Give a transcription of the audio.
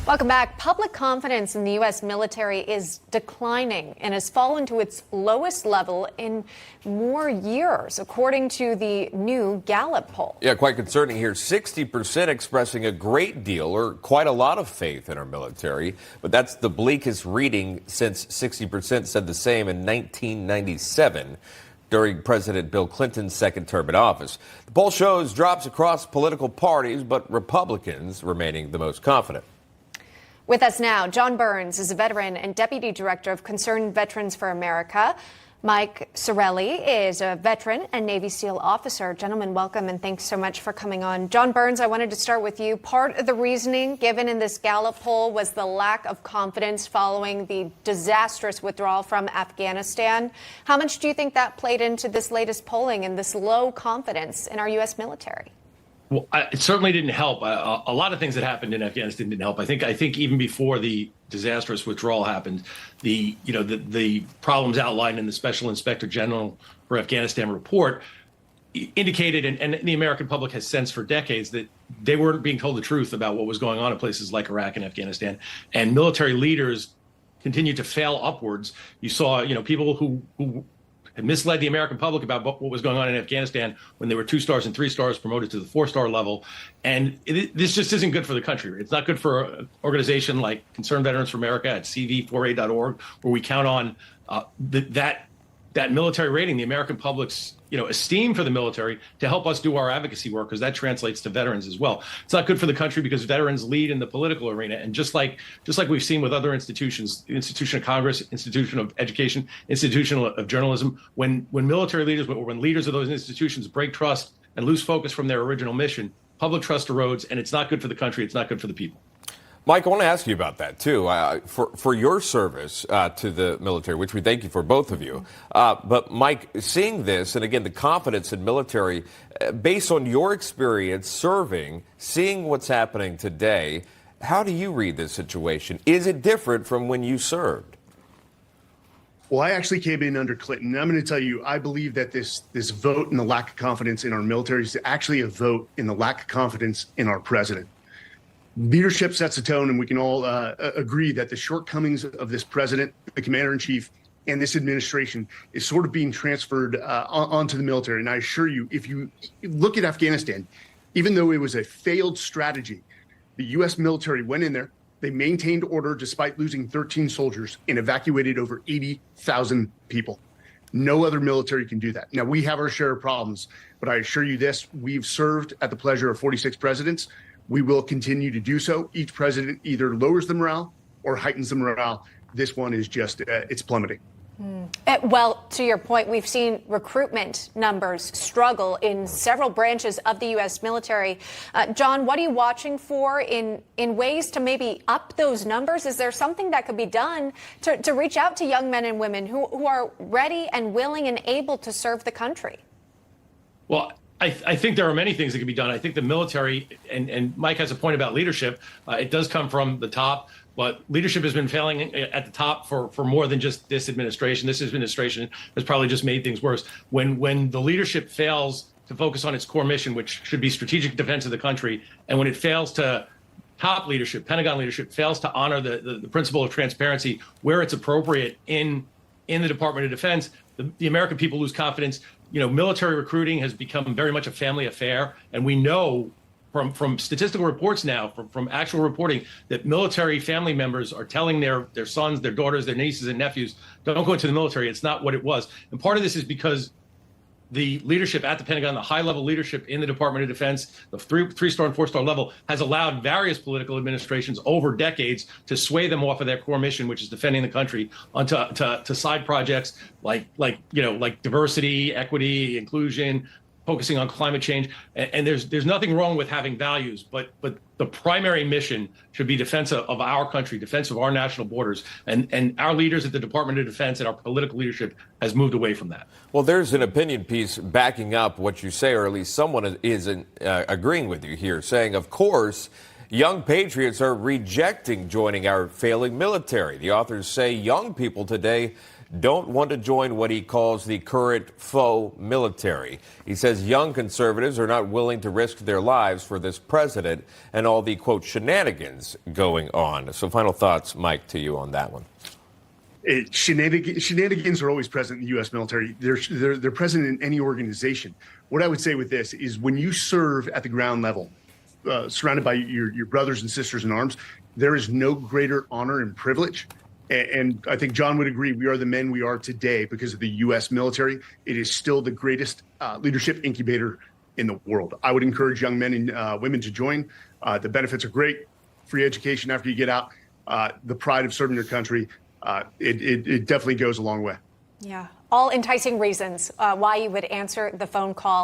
Welcome back. Public confidence in the U.S. military is declining and has fallen to its lowest level in more years, according to the new Gallup poll. Yeah, quite concerning here. 60% expressing a great deal or quite a lot of faith in our military. But that's the bleakest reading since 60% said the same in 1997. During President Bill Clinton's second term in office. The poll shows drops across political parties, but Republicans remaining the most confident. With us now, John Byrnes is a veteran and deputy director of Concerned Veterans for America. Mike Sorelli is a veteran and Navy SEAL officer. Gentlemen, welcome and thanks so much for coming on. John Byrnes, I wanted to start with you. Part of the reasoning given in this Gallup poll was the lack of confidence following the disastrous withdrawal from Afghanistan. How much do you think that played into this latest polling and this low confidence in our U.S. military? Well, it certainly didn't help. A lot of things that happened in Afghanistan didn't help. I think even before the disastrous withdrawal happened, the problems outlined in the Special Inspector General for Afghanistan report indicated, and the American public has sensed for decades, that they weren't being told the truth about what was going on in places like Iraq and Afghanistan, and military leaders continued to fail upwards. You saw, people who had misled the American public about what was going on in Afghanistan when they were 2 stars and 3 stars promoted to the 4-star level. And this just isn't good for the country. It's not good for an organization like Concerned Veterans for America at cv4a.org, where we count on that military rating, the American public's esteem for the military, to help us do our advocacy work, because that translates to veterans as well. It's not good for the country because veterans lead in the political arena, and just like we've seen with other institutions, the institution of Congress, institution of education, institution of journalism, when military leaders or when leaders of those institutions break trust and lose focus from their original mission, public trust erodes, and it's not good for the country. It's not good for the people. Mike, I want to ask you about that, too, for your service to the military, which we thank you for, both of you. But, Mike, seeing this, and again, the confidence in military, based on your experience serving, seeing what's happening today, how do you read this situation? Is it different from when you served? Well, I actually came in under Clinton. And I'm going to tell you, I believe that this vote and the lack of confidence in our military is actually a vote in the lack of confidence in our president. Leadership sets the tone, and we can all agree that the shortcomings of this president, the commander-in-chief, and this administration is sort of being transferred onto the military. And I assure you, if you look at Afghanistan, even though it was a failed strategy, the U.S. military went in there, they maintained order despite losing 13 soldiers and evacuated over 80,000 people. No other military can do that. Now, we have our share of problems, but I assure you this, we've served at the pleasure of 46 presidents. We will continue to do so. Each president either lowers the morale or heightens the morale. This one is just, it's plummeting. Well, to your point, we've seen recruitment numbers struggle in several branches of the U.S. military. John, what are you watching for in ways to maybe up those numbers? Is there something that could be done to reach out to young men and women who are ready and willing and able to serve the country? Well, I think there are many things that can be done. I think the military, and Mike has a point about leadership, it does come from the top, but leadership has been failing at the top for more than just this administration. This administration has probably just made things worse. When the leadership fails to focus on its core mission, which should be strategic defense of the country, and when it fails to, top leadership, Pentagon leadership, fails to honor the principle of transparency where it's appropriate in the Department of Defense, the American people lose confidence. Military recruiting has become very much a family affair. And we know from statistical reports now, from actual reporting, that military family members are telling their sons, their daughters, their nieces and nephews, don't go into the military. It's not what it was. And part of this is because the leadership at the Pentagon, the high-level leadership in the Department of Defense, the 3-star and 4-star level, has allowed various political administrations over decades to sway them off of their core mission, which is defending the country, onto to side projects like diversity, equity, inclusion, focusing on climate change. And there's nothing wrong with having values, but the primary mission should be defense of our country, defense of our national borders. And our leaders at the Department of Defense and our political leadership has moved away from that. Well, there's an opinion piece backing up what you say, or at least someone is agreeing with you here, saying, of course, young patriots are rejecting joining our failing military. The authors say young people today don't want to join what he calls the current faux military. He says young conservatives are not willing to risk their lives for this president and all the, quote, shenanigans going on. So final thoughts, Mike, to you on that one. Shenanigans are always present in the U.S. military. They're present in any organization. What I would say with this is when you serve at the ground level, surrounded by your brothers and sisters in arms, there is no greater honor and privilege. And I think John would agree, we are the men we are today because of the U.S. military. It is still the greatest leadership incubator in the world. I would encourage young men and women to join. The benefits are great. Free education after you get out. The pride of serving your country. It definitely goes a long way. Yeah, all enticing reasons why you would answer the phone call.